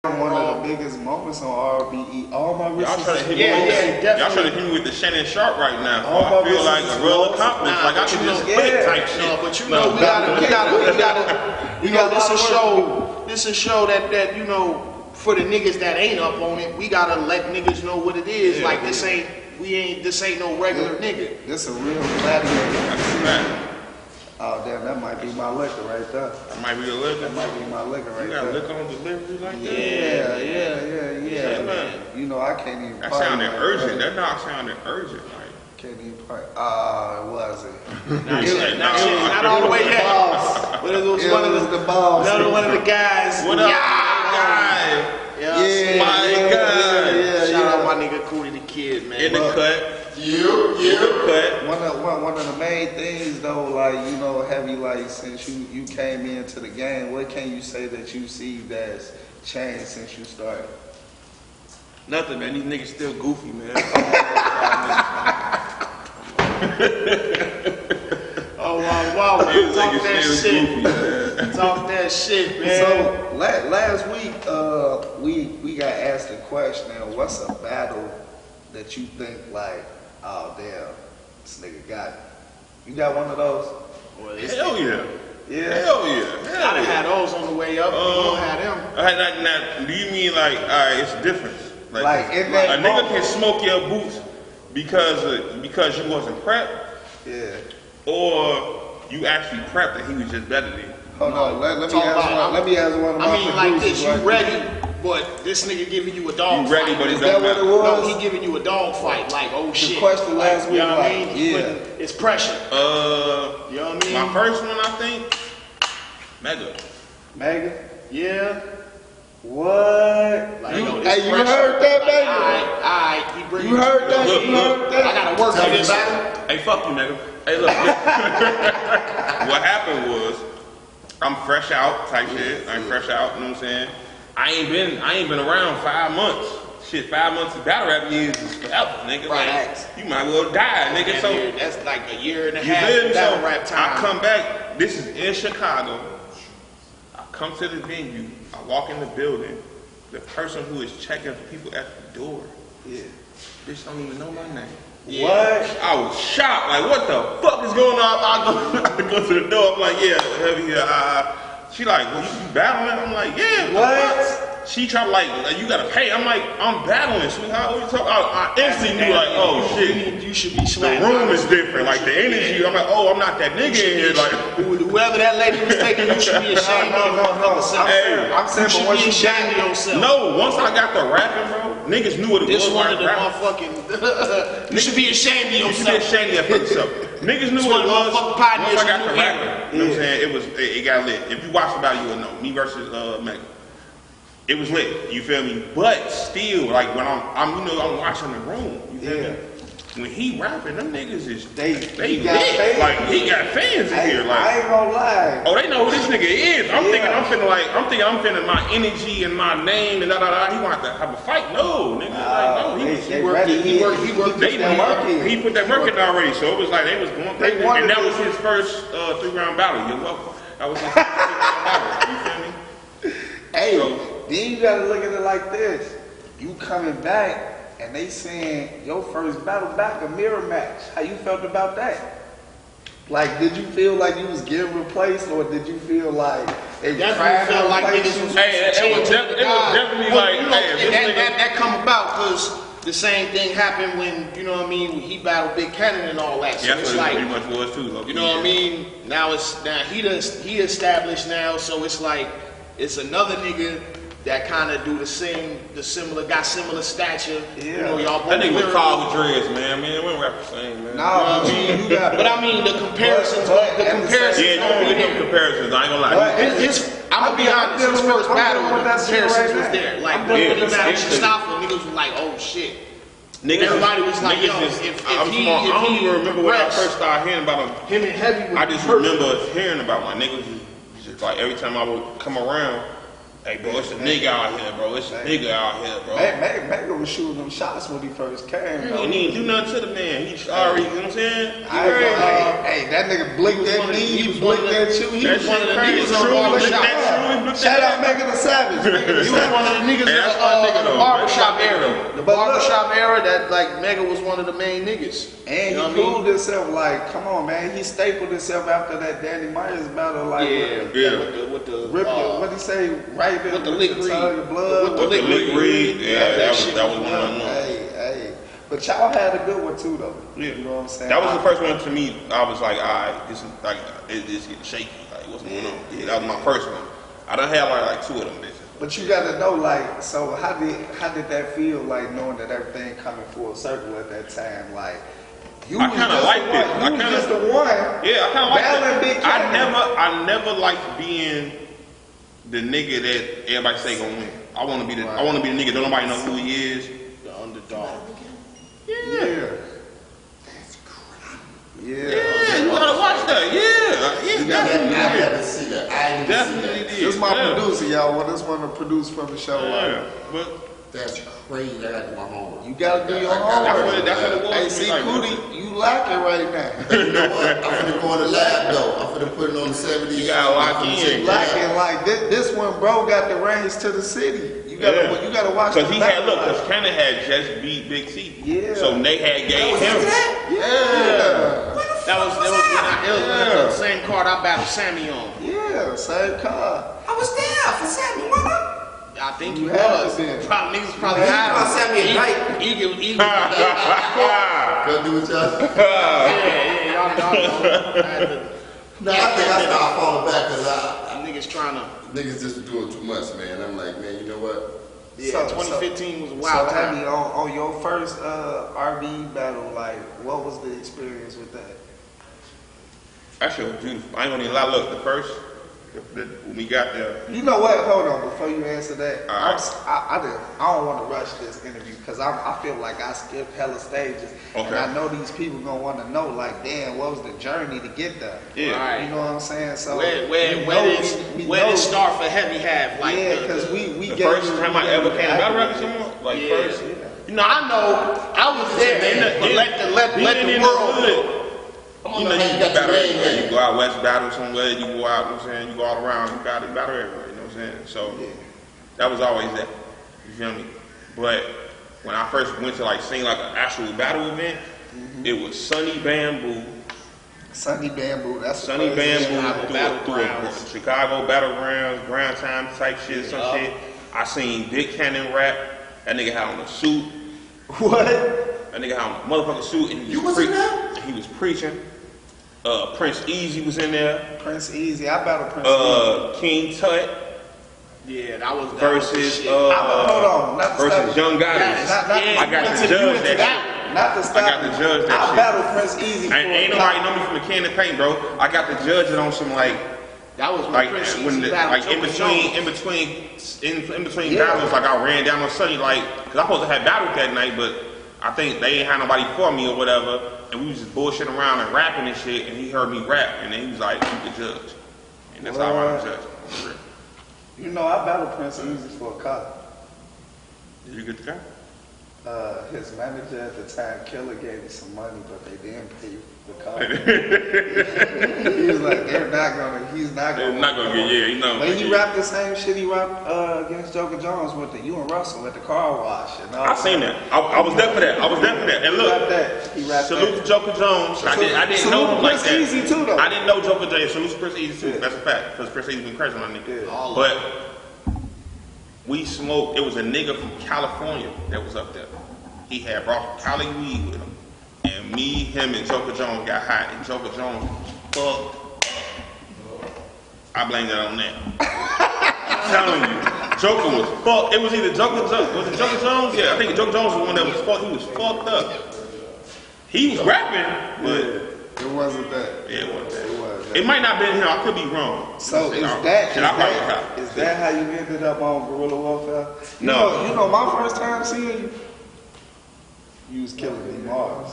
One of the biggest moments on RBE. All my y'all trying to hit me y'all trying to hit me with the Shannon Sharp right now. I feel like a real accomplishment. Like I can just quit type shit. No, but you know, we gotta. This is a show that you know, for the niggas that ain't up on it, we gotta let niggas know what it is. Yeah, like this ain't no regular nigga. This a real gladiator. Oh damn, that might be my liquor right there. That might be the liquor. That might be my liquor right there. You got liquor on delivery like that? Yeah, man. You know I can't even. That sounded urgent. That knock sounded urgent. Like can't even party. Was it? Not all the way yet. But it was one of the guys. What up, guy? Yeah, my God. Shout out my nigga Cootie the Kid, man. In the cut. One of the main things though, like, you know, Heavy, like since you came into the game, what can you say that you see that's changed since you started? Nothing, man. These niggas still goofy, man. Oh wow, talk that shit. Goofy, talk that shit, man. So last week we got asked the question, what's a battle that you think like, oh damn, this nigga got it. You got one of those? Well, hell yeah. Yeah. Hell yeah. I'd have had those on the way up. You don't have them. Now, do you mean like, alright, it's different? Like a nigga can smoke your boots because you wasn't prepped? Yeah. Or you actually prepped and he was just better than you? Hold on, let me ask one of my I mean, like this, you ready, but this nigga giving you a dog fight. You ready, but is that what it was? No, he giving you a dog fight, like, oh shit. The question last week, you know what I mean? Yeah. It's pressure. You know what I mean? My first one, I think, Mega? Yeah. What? Like, you heard that, Mega? Alright, he bring you heard that? I gotta work on this. Hey, fuck you, Mega. Hey, look. What happened was, I'm fresh out type shit. I'm fresh out, you know what I'm saying? I ain't been around 5 months. Shit, 5 months of battle rap years is forever, nigga. Right. Like, you might well die, nigga. So that's like a year and a you half live, battle so rap time. I come back, this is in Chicago. I come to the venue, I walk in the building, the person who is checking people at the door, bitch don't even know my name. Yeah. What? I was shocked. Like, what the fuck is going on? I go to the door. I'm like, yeah, Heavy. She like, well, you battling? I'm like, yeah. What? She tried to like, you gotta pay. I'm like, I'm battling, sweetheart. What you talking? I instantly knew like, oh shit. You should be slapped. The room is different. Like the energy. I'm like, oh, I'm not that nigga in here. Like whoever that lady was taking, you should be ashamed of yourself. I'm saying, but once you ashamed of yourself. No, once I got the rapping, bro, niggas knew what it was. This one of the motherfucking. You should be ashamed of yourself. You should be ashamed of yourself. Niggas knew what it was. Once I got the rapping, you know what I'm saying? It got lit. If you watch the battle, you will know. Me versus Mega. It was lit, you feel me? But still, like when I'm watching the room, you feel me? When he rapping, them niggas is they lit. Like he got fans in here. Like I ain't gonna lie. Oh, they know who this nigga is. I'm thinking I'm finna my energy and my name and da da da. He want to have a fight? No, nigga. Like no, he worked. He put that work in already. So it was like they was going crazy. And that was his first 3-round battle. You're welcome. That was his first 3-round battle. You feel me? Hey. Then you gotta look at it like this. You coming back and they saying your first battle back a mirror match. How you felt about that? Like, did you feel like you was getting replaced, or did you feel like they definitely felt like niggas was it was definitely like, that come about because the same thing happened when, you know what I mean, when he battled Big Kannon and all that. So yeah, it's like, pretty much was too. You know what I mean? Now he established now, so it's like it's another nigga that kind of do got similar stature. Yeah. You know, y'all both. That nigga was called with dreads, man. We don't rap the same, man. No, but I mean the comparisons. Yeah, no comparisons. I ain't gonna lie. I'm gonna be honest. His first battle, the comparisons was there. Like when he battled Mustafa, niggas was like, oh shit. Everybody was like, yo, I don't even remember when I first started hearing about him and Heavy. I just remember hearing about my niggas. Just like every time I would come around, Hey, bro, it's a nigga out here, bro. It's a nigga out here, bro. Mega was shooting them shots when he first came. He didn't even do nothing to the man. He sorry, you know what I'm saying? Hey, that nigga blinked that knee, he blinked that shoe. He was one of the crazy. niggas on barbershop. Shout out Mega the Savage. He was one of the niggas in the barbershop era. The barbershop era that like Mega was one of the main niggas. And he proved himself like, come on, man. He stapled himself after that Danny Myers battle. Like, With the rip your, what he say, right there, with the lick reed. your blood. With the lick reed. Yeah, that was one of them. Hey. But y'all had a good one too, though. Yeah. You know what I'm saying? That was the first one to me. I was like, alright, this is like, it's getting shaky. Like, what's going on? Yeah, that was my first one. I done had like two of them bitches. But you got to know, like, so how did that feel, like, knowing that everything coming full circle at that time, like. I kind of liked it. You was just the one. Yeah, I kind of liked it. Big I never liked being the nigga that everybody say gonna win. I want to be the nigga that nobody know who he is. The underdog. Yeah. Yeah, you gotta watch that. Yeah, You got to see that. I didn't definitely see that. did. This is my producer, y'all. Well, this one to produce from the show. Yeah, Like, but That's crazy. I got to do my homework. you got to do your I homework. that's what it was. Hey, see, Like, Cootie, you lacking right now. You know what? I'm finna go in the lab though. I'm finna put it on the 70s. You gotta lock in. Lacking like this one, bro, got the range to the city. You gotta watch. because he had back. because Kannon had just beat Big C. Yeah. So they had gave him. Yeah. That was the same card I battled Sammy on. Yeah, same car. I was there for Sammy, mama. I think You he had was. to be. Probably niggas probably You had gonna send me a night. Go do what y'all. Yeah, y'all know. No, I think I started falling back because Niggas trying to. niggas just doing too much, man. I'm like, man, you know what? Yeah, So- 2015 was a wild So, time. Abby, on your first RB battle, like, what was the experience with that? That shit was beautiful. I ain't gonna even lie. Look, the first when we got there. You know what? Hold on, before you answer that, All right. I don't want to rush this interview because I feel like I skipped hella stages, and Okay. I know these people gonna want to know, like, damn, what was the journey to get there? Yeah. Right. You know what I'm saying? So Where we did it start for Heavy Half? Like Yeah, because we The gave first you- time I ever came to battle rap with someone, like first. You know, I know I was there, but let the world know. You know, you battle everywhere. You go out west, battle somewhere. You go out, you know what I'm saying? You go all around. You battle everywhere. You know what I'm saying? So that was always that. You feel me? But when I first went to like sing like an actual battle event, it was Sunny Bamboo. Sunny Bamboo. That's the Sunny first Bamboo through Battlegrounds. a Chicago Battlegrounds, ground time type shit, some shit. I seen Big Kannon rap. That nigga had on a suit. What? That nigga had on a motherfucking suit and he was He was preaching. Prince Easy was in there. Prince Easy. I battled Prince Easy. King Tut Yeah, that was versus Hold on, not to versus stop. Young Gotti. I got to judge that shit. Not to stop. I got to judge that I shit. battled Prince Easy. for Ain't a nobody cop. know me from a can of paint, bro. I got to judge it on some like That was like Prince when Easy the, battled like in Joker between Jones. in between Yeah. battles, like I ran down on Sunny, like because I supposed to have battled that night, but I think they ain't had nobody for me or whatever, and we was just bullshitting around and rapping and shit, and he heard me rap, and then he was like, "You the judge," and that's how I was judged. You know, I battled Prince Easy for a cop. Did you get the guy? His manager at the time, Killer, gave me some money, but they didn't pay the cop. He was like, he's not They're gonna. not gonna get you know. But he rapped the same shit he rapped against Joker Jones with the you and Russell at the car wash. And all I seen that. I was there for that. I was there for that. And He rapped look, that. He rapped salute that. to Joker Jones. I didn't Salute know him like Prince that. Easy too, though. I didn't know Joker Jones. Salute to Prince Easy too. Yeah. That's a fact. Because Prince Easy been crazy on that nigga. Yeah. But we smoked. It was a nigga from California that was up there. He had brought Cali weed with him. And me, him, and Joker Jones got hot. And Joker Jones fucked. I blame that on that. I'm telling you. Joker was fucked. It was either Joker Jones. Was it Joker Jones? Yeah, I think Joker Jones was the one that was fucked. He was fucked up. He was rapping, but It wasn't that. yeah, it wasn't that. It was. It might not have been him. I could be wrong. So Shit, I probably cop. is that how you ended up on Guerrilla Warfare? No. You know my first time seeing you was killing me Mars.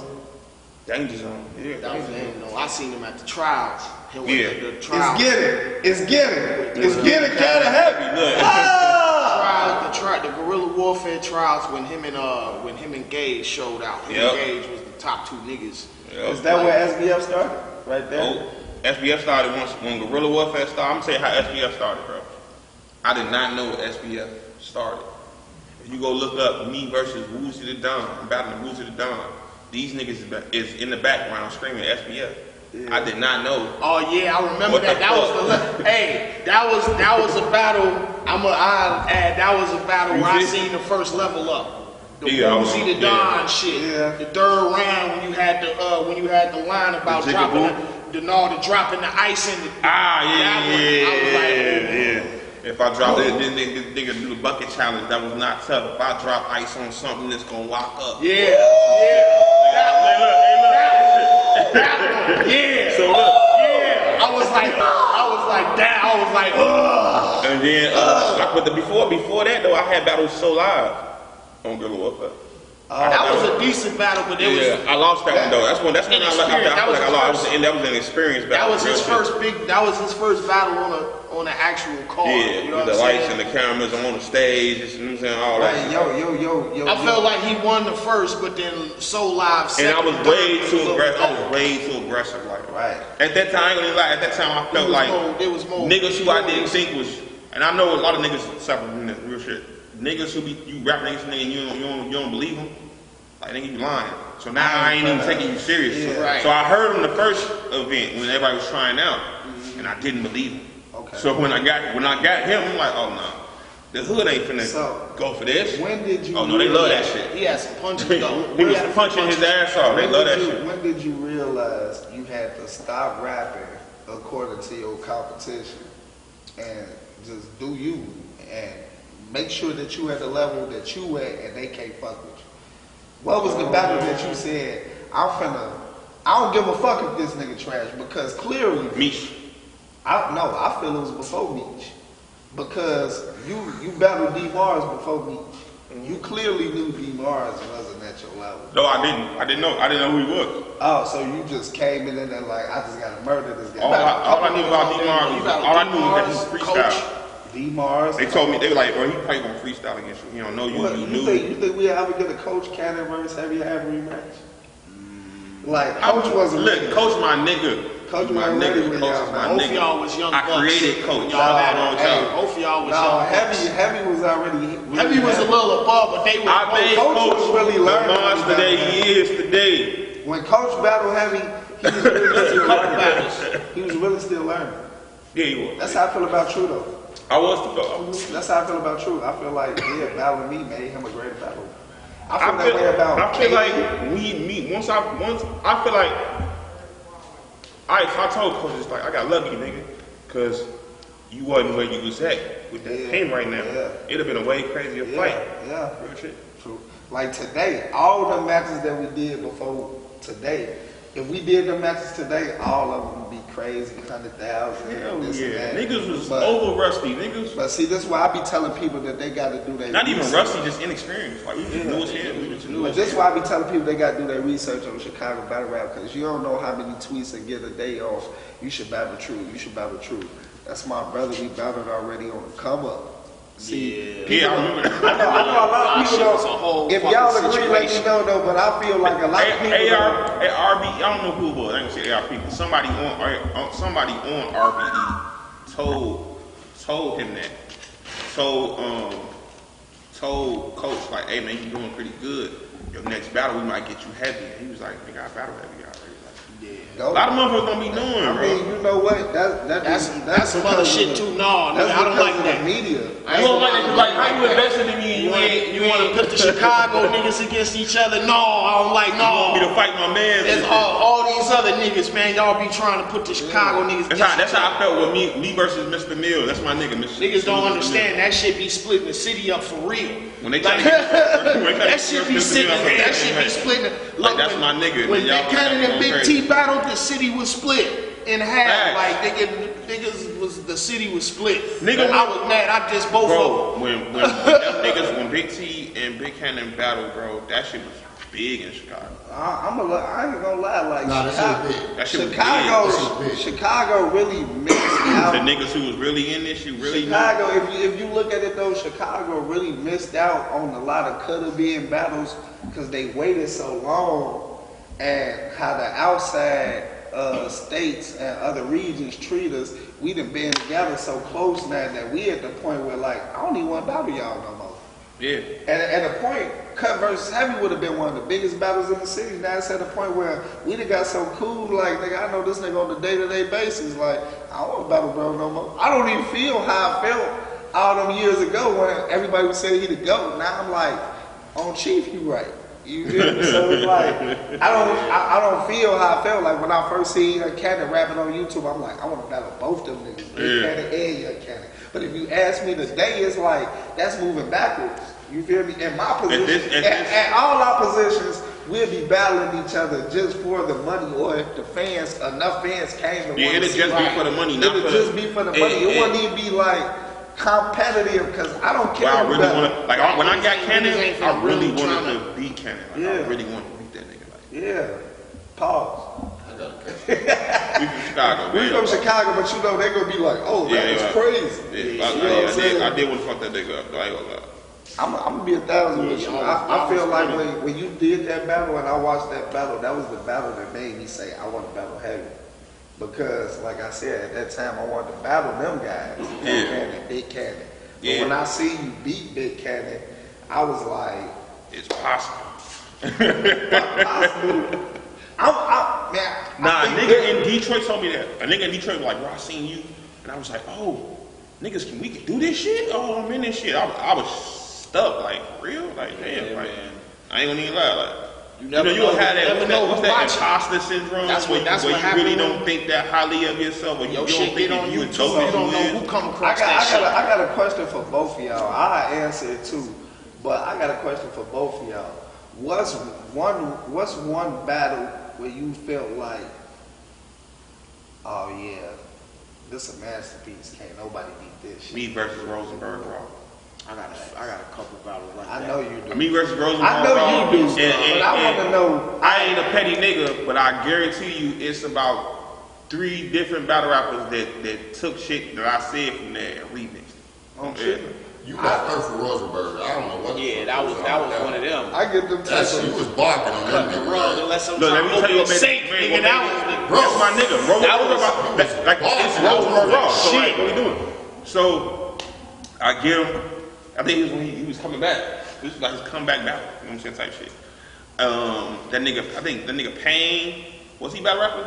Danger Zone. Yeah. That was him. No, I seen him at the trials. Yeah. The trials. It's getting kind of heavy. Look. Ah! trial, the guerrilla warfare trials when him and Gage showed out. Him and Gage was the top two niggas. Yep. Is that where SBF started? Right there? Oh, SBF started once when guerrilla warfare started. I'm gonna tell you how SBF started, bro. I did not know SBF started. If you go look up me versus Woozy the Don, I'm battling Woozy the Don. These niggas is in the background screaming SBF. Yeah. I did not know. Oh yeah, I remember that. That was that was a battle. That was a battle where I seen the first level up. The Woozy the Don shit. Yeah. The third round when you had the line about dropping the ice in the I was like, If I drop it, then nigga do the bucket challenge. That was not tough. If I drop ice on something, it's gonna lock up. Yeah. Yeah. So look. Yeah. I was like, that. I was like, ugh. And then, before that though, I had battles so live on Guerrilla Warfare. That was a decent battle, but it was. I lost that one though. That's when I lost. That was an experience battle. That was his first battle on an actual card. Yeah, you know with the lights and the cameras on the stage, you know what I'm saying, all that. Yo. I felt like he won the first, but then so live. And I was way too aggressive. Like, right. At that time, at that time, I felt like niggas who I didn't think was, and I know a lot of niggas suffer from this real shit. Niggas who you rap niggas nigga and you don't believe them, like nigga you lying. So now I ain't even taking you serious. Yeah. Right. So I heard him the first event when everybody was trying out, and I didn't believe him. Okay. So when I got him, I'm like, oh no, the hood ain't finna go for this. When did you? Oh no, they love that shit. He had some punches though. He was punching his ass off. They love that shit. When did you realize you had to stop rapping according to your competition and just do you and make sure that you at the level that you at and they can't fuck with you? What was the battle that you said, I don't give a fuck if this nigga trash, because clearly Meech. I feel it was before Meech. Because you battled D Mars before Meech. You clearly knew D Mars wasn't at your level. No, I didn't know who he was. Oh, so you just came in there like, I just gotta murder this guy. All I knew about D Mars was that he freestyle. D Mars. They told me, they were like, bro, he probably gonna freestyle against you. He don't know you. What, you think we ever get a Coach Kannon versus Heavy Have rematch? Like, Coach wasn't ready. Coach my nigga. Coach my nigga. Coach my Both nigga. of y'all was young I bucks. created Coach. Both of y'all was young bucks. Heavy was already. Heavy was a little above, but they were. I made Coach was really learning. the monster that he is today. When Coach battled Heavy, he was really still learning. He was really still learning. Yeah, he was. That's how I feel about True though. I was the dog. That's how I feel about True. I feel like battling me made him a great battle. I feel that way about. I feel like once I feel like. I told Coach, it's like, I got lucky, nigga, because you wasn't where you was at with that pain right now. Yeah. It'd have been a way crazier fight. Yeah. Real shit. True. Like today, all the matches that we did before today, if we did the matches today, all of them would be crazy, 100,000. Hell this yeah. and that. Niggas was over rusty. Niggas. But see, this is why I be telling people that they got to do their Not even research. rusty, just inexperienced. Like, we just knew his head. We just knew But his this is head. why I be telling people they got to do their research on Chicago battle rap, because you don't know how many tweets they get a day off. You should battle True. You should battle True. That's my brother. We battled already on the come up. See, Yeah, I remember that. I know a lot of people Shit was a whole don't. If y'all fucking agree, let me situation. know though. But I feel like a lot of people. RB, I don't know who it was. I ain't gonna say ARP, but somebody on RBE told him that. Told Coach, like, hey man, you doing pretty good. Your next battle, we might get you heavy. And he was like, nigga, I battle heavy already. A lot of motherfuckers gonna be knowing, I bro. mean, you know what? That's some other shit too. No, That's I don't because like of that. the media. You don't like that, like, how you invested in me? You want to put the Chicago niggas against each other? No, I don't like You want me no. to fight my man? There's all these other niggas, man. Y'all be trying to put the Chicago niggas. That's how I felt with me versus Mr. Mills. That's my nigga, Mr. Niggas don't Mr. understand Mills. that shit be splitting the city up for real. When they try Like, to get that shit be splitting. That shit be splitting. Like, that's my nigga. When Y'all Big Kannon and going Big crazy. T battled, the city was split in half. Facts. Like niggas was the city was split. Nigga, And I was mad. I just both of them. Bro, when them niggas, when Big T and Big Kannon battled, bro, that shit was big in Chicago. I ain't gonna lie, like Nah, that Chicago, shit big. That shit was Chicago, big. That shit was big. Chicago really missed out. The niggas who was really in this shit really knew. Chicago, if you look at it though, Chicago really missed out on a lot of coulda been battles because they waited so long, and how the outside states and other regions treat us. We done been together so close now that we at the point where like I don't even want to battle y'all no more. Yeah. And at the point, Cut versus Heavy would have been one of the biggest battles in the city. Now it's at the point where we done got so cool, like, nigga, I know this nigga on a day-to-day basis. Like, I don't want to battle bro no more. I don't even feel how I felt all them years ago when everybody would say he the GOAT. Now I'm like, on Chief, you right. You feel me? So it's like, I don't feel how I felt like when I first see Kannon rapping on YouTube. I'm like, I want to battle both them niggas, Big Kannon and Young Kannon. But if you ask me today, it's like, that's moving backwards. You feel me? In my position, at all our positions, we'll be battling each other just for the money, or if the fans, enough fans came to Yeah, it'll just be for the money, not for the... It'll just be for the money. It wouldn't even be like competitive, because I don't care. Well, I really want to, like, when I got Kannon, I really wanted trying to beat Kannon. Like, Yeah. I really wanted to beat that nigga. Like, Yeah. Pause. I got a catch. we from Chicago, We man. from Chicago, but you know they gonna be like, oh, that was crazy. Yeah, You know what I'm saying? I did want to fuck that nigga up, though. I ain't gonna lie. I'm gonna be 1,000 with you. I feel like when you did that battle and I watched that battle, that was the battle that made me say I want to battle Heavy. Because, like I said, at that time I wanted to battle them guys, Kannon, Big Kannon. But when I see you beat Big Kannon, I was like, It's possible. possible. Man, Nah, a nigga in Detroit told me that. A nigga in Detroit was like, bro, I seen you. And I was like, oh, niggas, we can do this shit? Oh, I'm in this shit. I was stuck, like, real? Like, damn, like, man. I ain't gonna even lie, like, You never you know. have that, You never know what's who that watching. imposter syndrome? That's what where you happened really when- don't think that highly of yourself, or you Your don't shit think get on that you YouTube, dope you don't know as who come I across that shit. got a question for both of y'all. I answer it too, but I got a question for both of y'all. What's one battle where you felt like, oh yeah, this a masterpiece. Can't nobody beat this shit. Me versus Rosenberg, bro. I got a couple battles like I that. know you do. Me versus Rosenberg. I know Raw, you do, and but I want to know. I ain't a petty nigga, but I guarantee you it's about 3 different battle rappers that took shit that I said from there and remixed it. On shit. You got hurt for Rosenberg. I don't know what. Yeah, that was one of them. I get them That shit, you was barking on that The nigga. rug Right? unless I'm Look, let me tell you what made safe, man, nigga. what That made- was That's my nigga. Like, it's Rosenberg Raw. So, like, what we doing? So, I give him, I think it was when he was coming back. This was like his comeback battle. You know what I'm saying? Type shit. That nigga, I think that nigga Payne, was he battle rapping?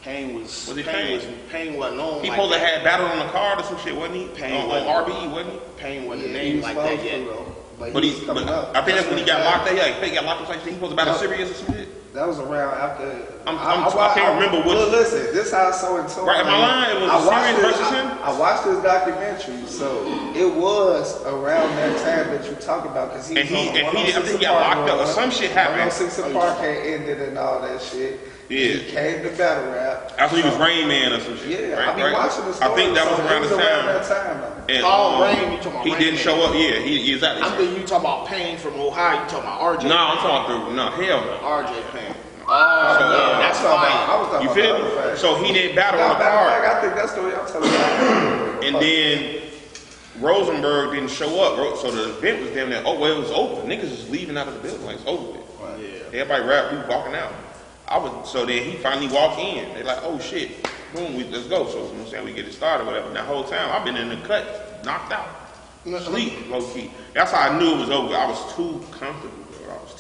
Pain was Was he Pain wasn't known He like supposed to that. have battle on the card or some shit, wasn't he? Payne on wasn't. RBE, wasn't he? Pain wasn't Yeah, a he name was like that supposed yet. to, though. But But he, he's coming but up. I think that's when he got locked up. Yeah, I think he got locked up. Like, he supposed to battle No. Sirius or some shit. That was around after. I can't remember which- Well, listen, this how it's so in tune. Right, am I lying? It was Sirius versus him? I watched this documentary, so it was around that time that you talk about, because he And was he- on and he- I 106 think he got Park locked up or run. some shit happened. 106 Park had ended and all that shit. Yeah. He came to battle rap. After he was Rain Man or some shit. Yeah, right, I be right? watching the I story. think that was so around it the was around time. that time, though. And, Oh, Rain, you talking about he Rain didn't Man. show up. Yeah, he exactly. I'm thinking you talking about Pain from Ohio. You talking about RJ? No, I'm talking about no hell no. RJ Pain. Oh, So, yeah, that's I fine. was talking You about feel the me? other fact. So he didn't battle Now, on the matter of card. fact, I think that's the way I'm telling you. And then Rosenberg didn't show up. So the event was damn near, oh, well, it was over. Niggas was leaving out of the building. Like, it's over with. Yeah. Everybody rap, we walking out. So then he finally walked in. They like, oh shit, boom, let's go. So, you know what I'm saying, we get it started, whatever. And that whole time, I've been in the cut, knocked out. Sleep, low key. That's how I knew it was over. I was too comfortable, bro. I was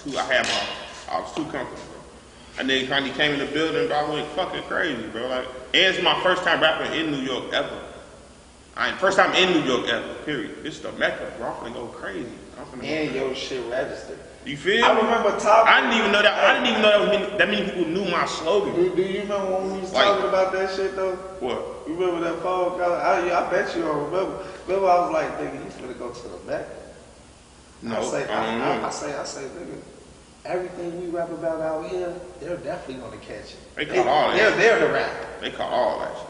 too comfortable, bro. And then he finally came in the building, bro. I went fucking crazy, bro. Like, and it's my first time rapping in New York ever. First time in New York ever, period. It's the Mecca, bro. I'm finna go crazy. And your shit registered. You feel I me? remember talking. I didn't even know that. That many people knew my slogan. Do you remember when we was Like- talking about that shit though? What? You remember that phone call? I bet you don't remember. Remember I was like, nigga, you finna go to the Mecca. No, I say, I don't know. I say, nigga, everything we rap about out here, they're definitely gonna catch it. They caught all that. They're the rap. They caught all that shit.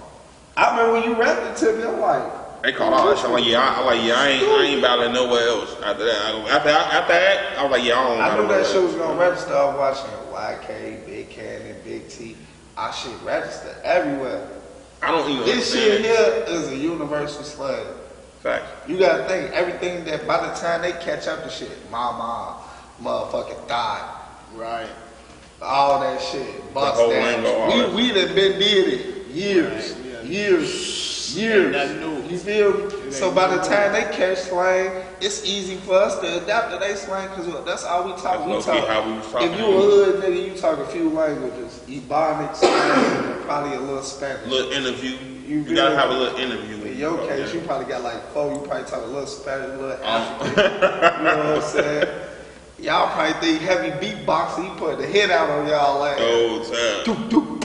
I remember when you rapped it to me, I'm like, They called all that shit. I ain't battling nowhere else. After that, I was like, yeah, I don't. I knew know that shit was gonna register. I was watching YK, Big Kannon, Big T. Our shit register everywhere. I don't even This shit understand. here is a universal slang. Facts. You gotta think everything that by the time they catch up to shit, mama, motherfucking thigh, Right. all that shit, bust whole that. lingo, all that. We done been did it years, Right, yeah. years. Ain't nothing new. You feel me? It So ain't by the nothing time they catch slang, it's easy for us to adapt to their slang because that's all we talk. That's We low-key talk. how we was talking. If you a hood nigga, you talk a few languages, Ebonics, and probably a little Spanish. Little interview. You You gotta feel have a me? little interview. In your case, you probably got like 4. You probably talk a little Spanish, a little African. You know what I'm saying? Y'all probably think heavy beatboxing. He put the hit out on y'all like. Oh, time. Doop, doop.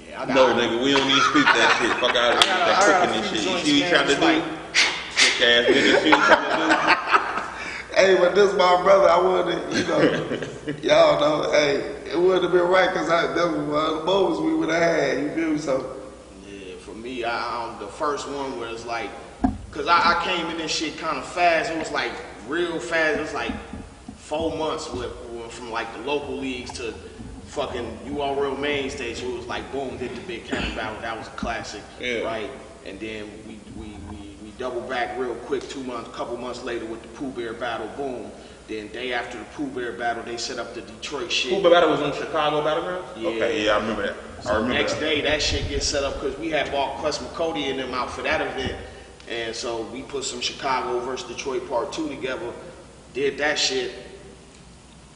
Yeah, I got No, nigga, we don't need to speak that shit. Fuck out of here. I That got cooking a and few shit. You joints, see what you man, trying to it's do? like- Sick ass nigga, see what you trying Hey, but this my brother. I wouldn't, y'all know. Hey, it wouldn't have been right because that was one of the moments we would have had. You feel me? So. Yeah, for me, the first one was like, cause I came in this shit kind of fast. It was like real fast. It was like 4 months from like the local leagues to fucking URL main stage. It was like boom, did the Big Kannon battle. That was a classic, Yeah. right? And then we double back real quick. Couple months later with the Pooh Bear battle. Boom. Then day after the Pooh Bear battle, they set up the Detroit shit. Pooh Bear battle was on Chicago Battlegrounds? Yeah. Okay, yeah, I remember that. I So remember next that. day, that shit gets set up because we had bought Quest McCody and them out for that event. And so we put some Chicago versus Detroit Part 2 together, did that shit.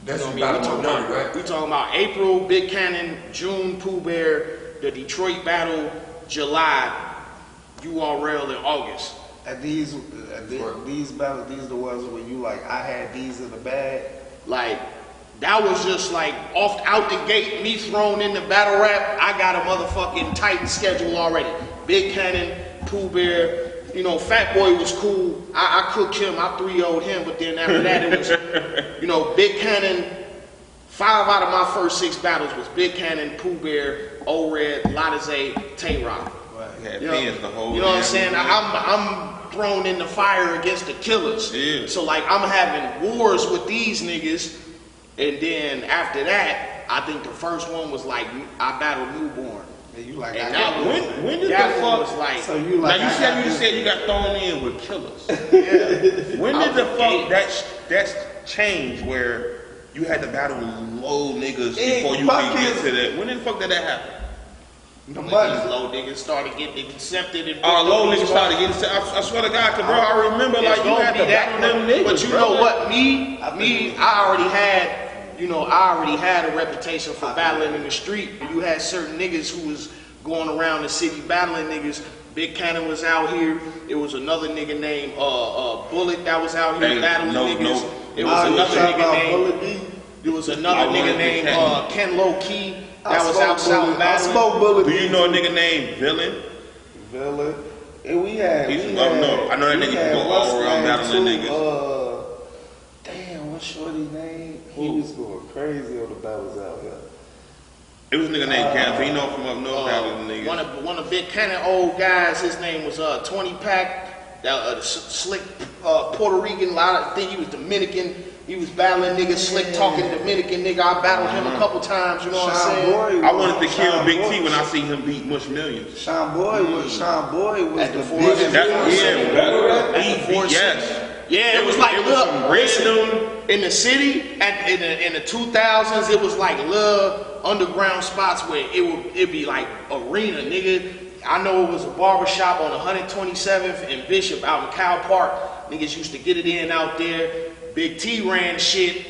That's You know about what I mean? a month, right? We talking about April, Big Kannon, June, Pooh Bear, the Detroit battle, July, URL in August. And these battles, these the ones where you like, I had these in the bag. Like, that was just like out the gate, me thrown in the battle rap. I got a motherfucking tight schedule already. Big Kannon, Pooh Bear, Fat Boy was cool. I cooked him, I 3-0'd him, but then after that it was, Big Kannon. 5 out of my first 6 battles was Big Kannon, Pooh Bear, O-Red, Latize, Tay-Rock. Yeah, You know, pins the whole you know what I'm damn saying? movie. I'm thrown in the fire against the killers. Yeah. So like I'm having wars with these niggas, and then after that, I think the first one was like I battled Newborn. And you like, And I that got was, one. when did that the one fuck- was like, So you like, Now I you got said you got thrown in with killers. yeah. When I did the was fuck gay. that's changed where you had to battle low niggas Hey, before you fuck could get his- to that? When did the fuck did that happen? the When money. these low niggas started getting accepted and Low niggas started getting. I swear to God, 'cause bro, I remember It's like you gonna had be to that, battle them niggas. but you bro. know what? I already had a reputation for battling in the street. You had certain niggas who was going around the city battling niggas. Big Kannon was out here. It was another nigga named Bullet that was out here Hey, battling no, niggas. no. It was another nigga named. Bullet B. There was another I nigga wanted named to Ken Low Key I that was smoke out south Bullet. I battling. smoke Bullet Do B. you know a nigga named Villain? Villain. And we had. He's we from up had- north. I know that we nigga had can go what's all around name battling too, niggas. Damn, what's shorty name? He was going crazy on the battles out here. It was a nigga named Cam. You know from up north battling niggas. One of Big Kannon old guys, his name was 20 Pack, that slick Puerto Rican. I think he was Dominican. He was battling niggas, slick talking Dominican nigga. I battled him a couple times. You know what I'm saying? Boy I wanted to kill Sean Big Boy- T when I see him beat Mush Millions. Sean Boy was At the the Forest. biggest. At the Forest. Yes. Yeah, it was like it was look, some listen, in the city in the 2000s, it was like little underground spots where it'd be like arena, nigga. I know it was a barbershop on 127th and Bishop out in Cow Park. Niggas used to get it in out there. Big T ran shit.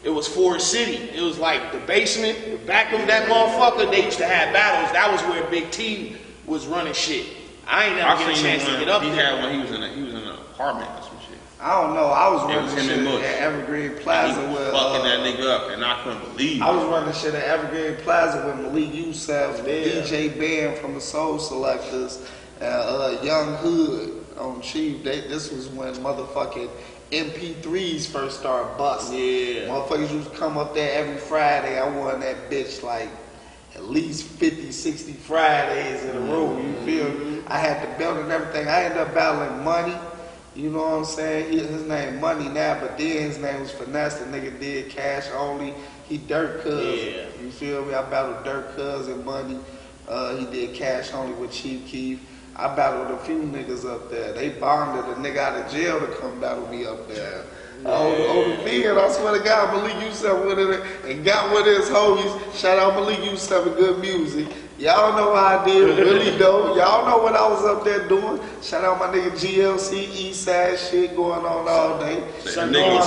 It was Forest City. It was like the basement, the back of that motherfucker. They used to have battles. That was where Big T was running shit. I ain't never I get a seen chance him to when get up he there. had when he was in an apartment or some shit. I don't know. I was It was running him and shit Mush. at Evergreen He Plaza was with. fucking that nigga up, and I couldn't believe I was it. running shit at Evergreen Plaza with Malik Youssef, Yeah. DJ Ben from the Soul Selectors, Young Hood on Chief. This was when motherfucking MP3s first started busting. Yeah. Motherfuckers used to come up there every Friday. I won that bitch like at least 50, 60 Fridays in a row. You feel me? I I had the belt and everything. I ended up battling Money. You know what I'm saying? His name Money now, but then his name was Finesse. The nigga did cash only. He Dirt Cuz. Yeah. You feel me? I battled Dirt Cuz and Money. He did cash only with Chief Keef. I battled a few niggas up there. They bonded a nigga out of jail to come battle me up there. On the field, I swear to God, Malik Yusuf went in there and got with his homies. Shout out Malik Yusuf and good music. Y'all know how I did, really dope. Y'all know what I was up there doing. Shout out my nigga GLC, Eastside shit going on all day. Nigga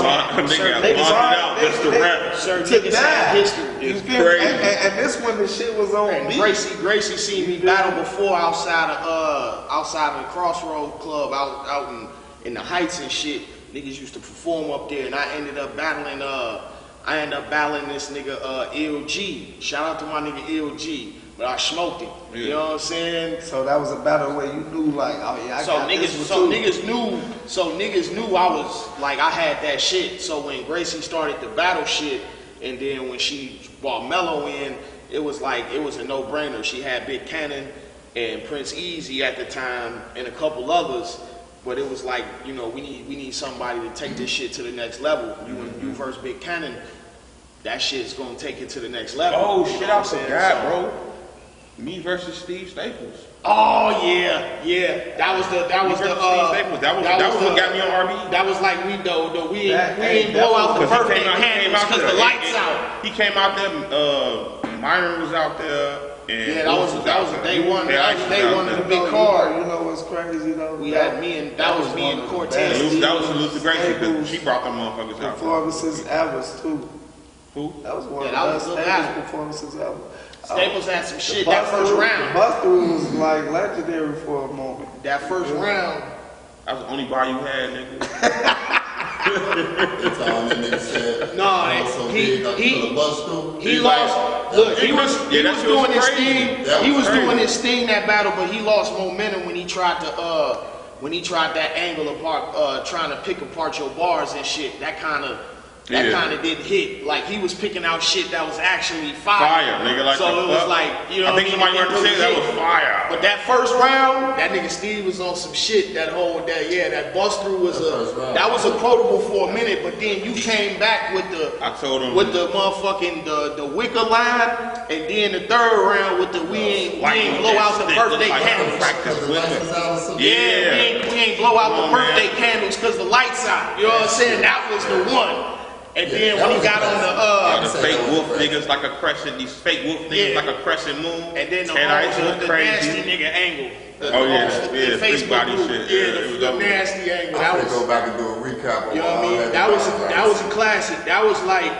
out just to rap. To die. History. It's crazy. And this one, the shit was on And me. Gracie seen me battle before outside of the Crossroads Club out in the Heights and shit. Niggas used to perform up there, and I ended up battling this nigga LG. Shout out to my nigga LG. But I smoked him. Yeah. You know what I'm saying? So that was a battle where you knew like, oh yeah, I got this one too. Niggas knew I was like I had that shit. So when Gracie started the battle shit, and then when she brought Mello in, it was a no-brainer. She had Big Kannon and Prince Easy at the time and a couple others. But it was like, you know, we need somebody to take this shit to the next level. You versus Big Kannon, that shit's gonna take it to the next level. Oh You know shit, what I I'm saying? forgot, So- bro. Me versus Steve Staples. Oh yeah. That was Steve Staples. That was what got me on RB. That was like we ain't blow out the birthday candles because the lights out. He came out there. Myron was out there. And Yeah, that was day one. That was day one of the big card. You know what's crazy though? That was me and Cortez. That was salute to Gracie because she brought them motherfuckers out. Performances ever too. Who? That was one Yeah, that of the was best a good Staples performances ever. Staples had some shit The that first Bust round. Through was like legendary for a moment. That first round. That was the only bar you had, nigga. That's all that nigga said. No, I was so big, I could've bust through. He lost. Look, he was that shit was doing his crazy. thing. That He was was crazy. doing his thing that battle, but he lost momentum when he tried that angle apart, trying to pick apart your bars and shit. That kind of didn't hit. Like he was picking out shit that was actually fire. Nigga, like so the it was fuck? like, you know, I think somebody heard to say that was fire. But that first round, that nigga Steve was on some shit. That bust through was that was a quotable for a minute. But then you came back with the motherfucking the wicker line, and then the third round with the we ain't blow out the birthday candles. The lights out or something. Yeah, we ain't blow out the birthday candles because the lights out. You know what I'm saying? That was the one. And then when he got on The fake wolf niggas like a crescent, these fake wolf niggas like a crescent moon. and then the nasty nasty nigga angle. The free body group. shit. Yeah, the nasty angle. I'm That gonna was, go back and do a recap on you know what I all mean? That was a classic. That was like,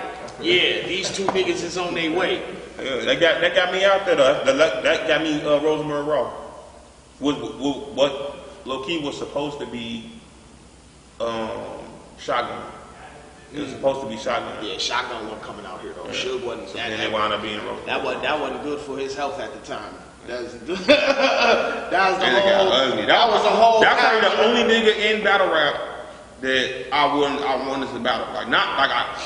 yeah, these two niggas is on their way. Yeah, that got me out there. That got me Rosemary Raw. What low key was supposed to be Shotgun. It was supposed to be Shotgun. Yeah, Shotgun wasn't coming out here though. Suge wasn't. And it wound up being Rosemary. That wasn't good for his health at the time. That was the got ugly. That was the whole. That's time. probably the only nigga in battle rap that I wanted to battle. Like not like I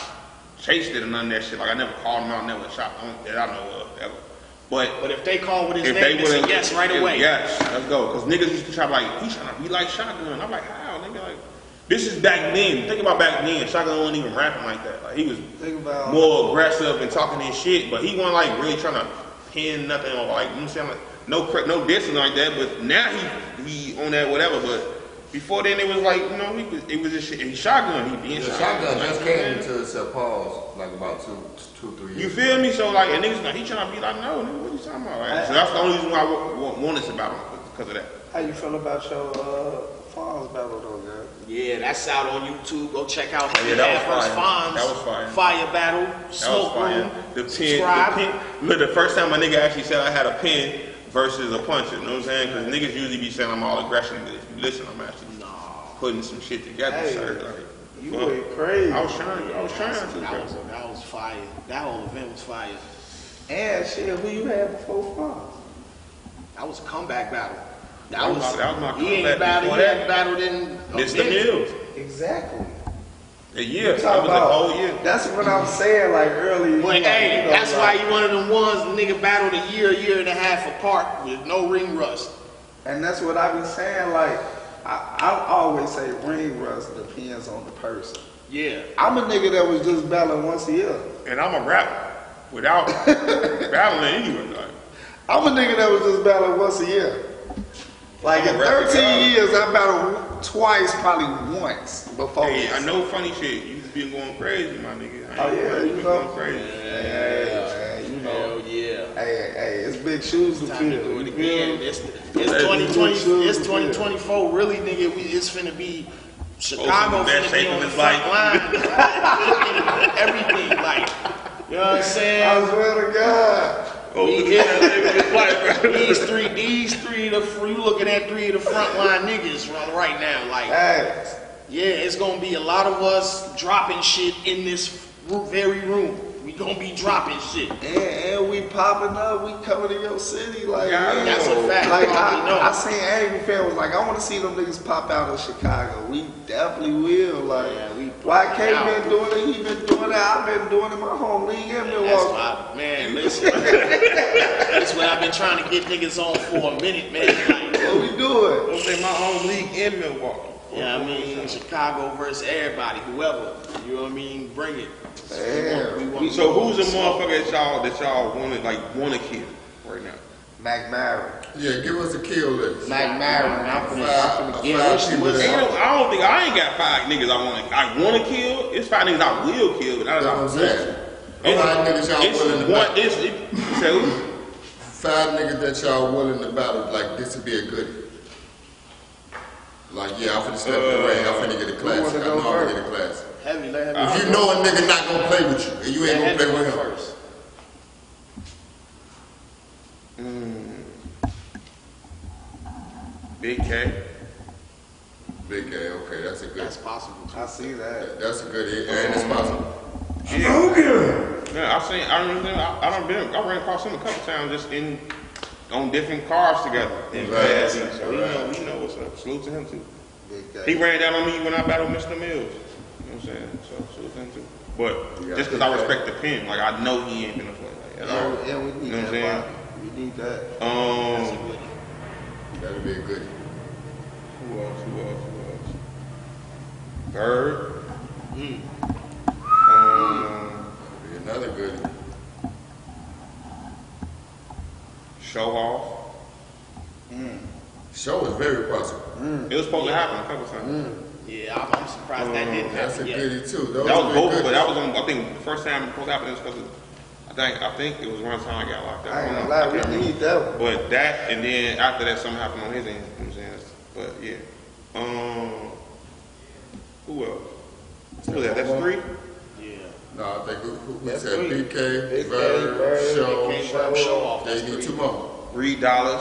chased it or none of that shit. Like I never called him out, never shot him that I know of ever. But if they call with his if name, they they say would yes right away. Yes, let's go. Because niggas used to try like he's trying to be like Shotgun. I'm like how nigga like. This is back then. Think about back then. Shotgun wasn't even rapping like that. Like he was more aggressive and talking his shit, but he wasn't like really trying to pin nothing or like you know what I'm saying, like no dissing like that. But now he on that whatever. But before then it was like you know it was just shit. He Shotgun. He being Shotgun just came into St. Paul's like about 2-3 years. You feel me? So like and niggas he trying to be like no nigga what you talking about? Right? So that's the only reason why I wanted to battle because of that. How you feel about your Fonz battle though, girl? Yeah, that's out on YouTube. Go check out Yeah, that was first fire. Fonz. That was fire. Fire battle. That was Smoke fire. room. The Subscribe. pin. Look, the first time my nigga actually said I had a pin versus a puncher. You know what I'm saying? Because niggas usually be saying I'm all aggression, but if you listen, I'm actually putting some shit together, Hey, sir. Like, You went crazy. I was trying to, That was fire. That whole event was fire. And shit, who you had before Fonz? That was a comeback battle. That was my He ain't comeback battled. before He that. hadn't battled in a Mr. minute. Mills. Exactly. A year. Talk That was a about- whole year. That's what I'm saying, like early. But like, hey, you know, that's like, why you one of them ones the nigga battled a year and a half apart with no ring rust. And that's what I be saying. Like, I always say ring rust depends on the person. Yeah. I'm a nigga that was just battling once a year. And I'm a rapper without battling anyway. Like, I'm a nigga that was just battling once a year. Like in 13 years, I battled twice, probably once before. hey, this. I know funny shit. You just been going crazy, my nigga. Oh yeah, you been know. going crazy. Hey, you know. Hell yeah. Hey, it's big shoes to Time to fill. do it You again. feel? It's Hey, 2020. you It's should, 2024. Really, nigga. It's finna be Chicago. Best Finna be shape of on the his front life. line. Everything, like, you know what I'm I saying? swear to God. Oh, We look get- at that nigga life, bro. these three, you looking at three of the frontline niggas right now. Like, Hey, yeah, it's gonna be a lot of us dropping shit in this very room. We gonna be dropping shit. and we popping up. We coming to your city. Like, Yeah, man, That's a fact. Like You already know. I seen Angry Fan was like, I want to see them niggas pop out in Chicago. We definitely will. Like, Yeah, we YK out. been doing it. He been doing it. I've been doing it. My home league in That's Milwaukee. why, man, listen. That's what I've been trying to get niggas on for a minute, man. Like, What we doing? I'm saying my own league in Milwaukee. yeah, I mean, Chicago versus everybody, whoever. You know what I mean? Bring it. Damn. We want So who's the motherfucker that y'all wanna kill right now? Mac Maron. Yeah, give us a kill list. Mac Maron. I'm finna Yeah, Five what's- people what's- that- I don't think I ain't got 5 niggas I wanna kill. It's 5 niggas I will kill, but That's what I'm I saying. It's- 5 niggas y'all willing to battle. Say who? 5 niggas that y'all willing to battle, like this would be a goodie. Like, yeah, I'm finna step in the ring, I'm finna get a classic. wanna I go know I'm gonna first? get a classic. Heavy, let If you know a nigga not gonna play with you, and you ain't gonna play with him, first. Big K. Big K, okay, that's a good. That's possible. Too. I see that. That's a good, and it's possible. Yeah, I ran across him a couple times just on different cars together. In Right. passing. So we know what's up. Salute to him too. Big He guy. ran down on me when I battled Mr. Mills. You know what I'm saying? So salute to him too. But You just got because I Big K. respect the pen, like I know he ain't gonna play like that. Yeah, we need You know what I'm that. saying? Bobby. We need that. That'd be a goodie. Who else? Bird. That'd be another goodie. Show off. Show is very possible. It was supposed to happen a couple times. Yeah, I'm surprised that didn't That's a happen yet. goodie too. That was both, but good. that was on. I think the first time it was supposed to happen is because I think it was around the time I got locked up. I ain't don't gonna know. I lie, can't we remember. need that one. But that, and then after that, something happened on his end. You know what I'm saying? But yeah. Who else? Who was that? That's 3. Yeah. No, I think we That's said three. BK, Big K, Bird, Bird, Show. Big K, Bird, Show off. They That's need 3. 2 more. $3.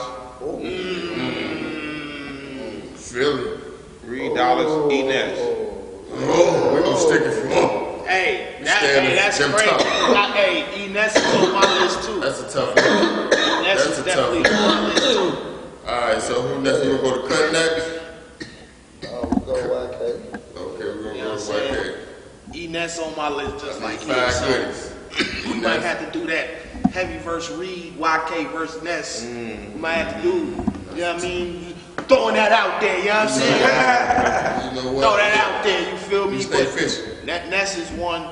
Philly. $3. Enes. Oh, we're gonna stick it for 'em. Hey, Stand that's them crazy. tough. Hey, Ines is on my list too. That's a tough one. Ines that's is a definitely tough on my list too. Alright, so who next? We're gonna go to Cut next? Oh, we go YK. Okay, we're gonna You know go what to I'm YK. Ines on my list just like you. 5 So goodies. we might have to do that heavy versus Reed, YK versus Ness. We might have to do, you know what I mean? Throwing that out there, you know what I'm saying? You know what? Throw that out there, you feel me? You stay But fishing. Ness is one.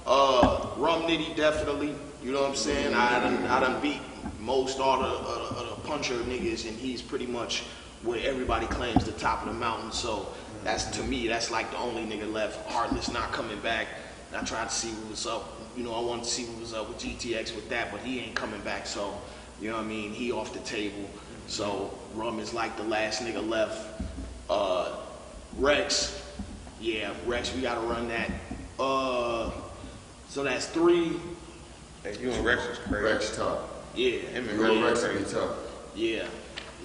Rum Nitty definitely. You know what I'm saying? I done beat most all the puncher niggas, and he's pretty much where everybody claims the top of the mountain. So that's, to me, that's like the only nigga left. Heartless not coming back. And I tried to see what was up. You know, I wanted to see what was up with GTX with that, but he ain't coming back. So, you know what I mean? He off the table. So Rum is like the last nigga left. Rex, yeah, Rex, we gotta run that. So that's 3. Hey, you and Rex is crazy. Rex tough. Yeah, Him and You and Rex Rex is will be crazy. tough.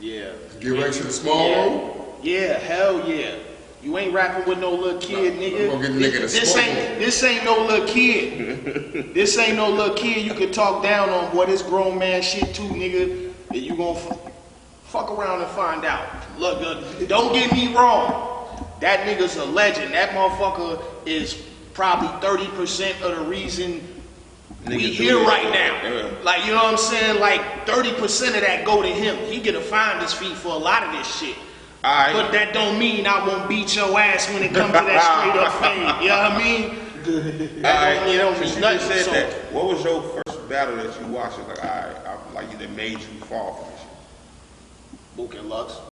yeah. Get Rex to the small Yeah. room. Yeah, hell yeah. You ain't rapping with no little kid, Nah, nigga. I'm gonna get the nigga in the This smoke this ain't no little kid. This ain't no little kid you can talk down on, boy. This grown man shit too, nigga. And you gonna fuck around and find out. Look, don't get me wrong. That nigga's a legend. That motherfucker is probably 30% of the reason we Niggas here do it. right now. Yeah. Like, you know what I'm saying? Like 30% of that go to him. He get a finder's fee for a lot of this shit. All right. But that don't mean I won't beat your ass when it comes to that straight up fade. You know what I mean? Alright, It don't since mean you nothing. just said So, that, what was your first battle that you watched? It's like, alright, like that made you fall for this shit? Book and Lux.